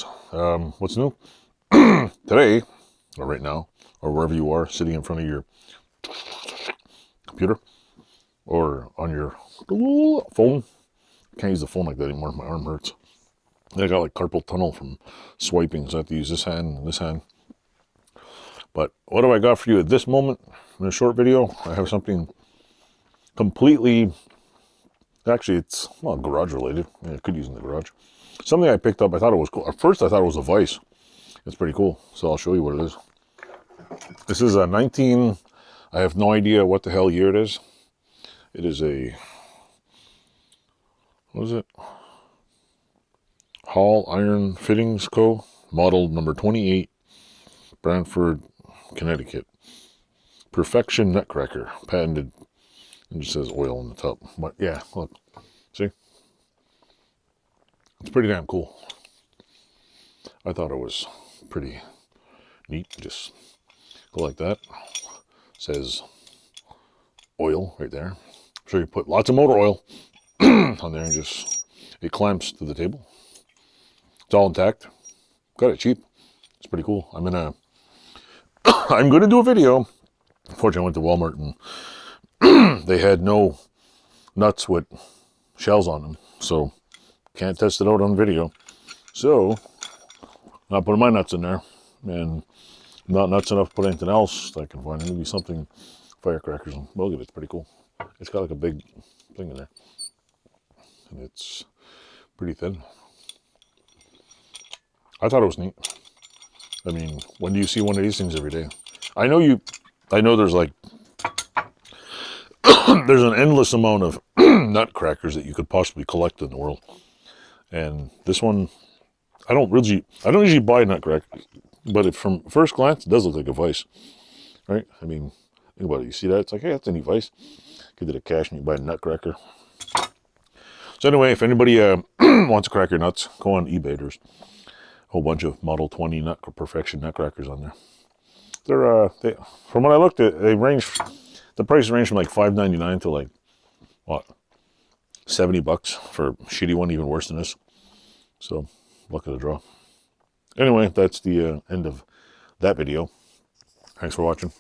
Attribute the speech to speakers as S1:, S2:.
S1: gamers. What's new? Today, or right now, or wherever you are, sitting in front of your computer, or on your phone. Can't use the phone like that anymore, my arm hurts. I got like carpal tunnel from swiping, so I have to use this hand and this hand. But what do I got for you at this moment in a short video? I have something completely, actually it's, well, garage related. Yeah, I could use it in the garage. Something I picked up, I thought it was cool. At first I thought it was a vise. It's pretty cool, so I'll show you what it is. This is a 19, I have no idea what the hell year it is. It is a, what is it? Hall Iron Fittings Co. Model number 28, Brantford, Connecticut. Perfection Nutcracker, patented. It just says oil on the top. But yeah, look, see? It's pretty damn cool. I thought it was pretty neat. Just go like that. It says oil right there. So you put lots of motor oil on there and just, it clamps to the table. It's all intact. Got it cheap. It's pretty cool. I'm going to do a video. Unfortunately, I went to Walmart and they had no nuts with shells on them. So can't test it out on video. So I'm not putting my nuts in there. And I'm not nuts enough to put anything else I can find. Maybe something, firecrackers. Well, look at it. It's pretty cool. It's got like a big thing in there. And it's pretty thin. I thought it was neat. I mean, when do you see one of these things every day? I know there's like, there's an endless amount of nutcrackers that you could possibly collect in the world. And this one, I don't usually buy nutcrackers, but if from first glance, it does look like a vise, right? I mean, think about it. You see that? It's like, hey, that's a neat vise. Give it a cash and you buy a nutcracker. So anyway, if anybody wants to crack your nuts, go on eBay. There's a whole bunch of Model 20 Perfection nutcrackers on there. They're from what I looked at, the price range from like $5.99 to like what, $70 for a shitty one, even worse than this. So luck of the draw. Anyway, that's the end of that video. Thanks for watching.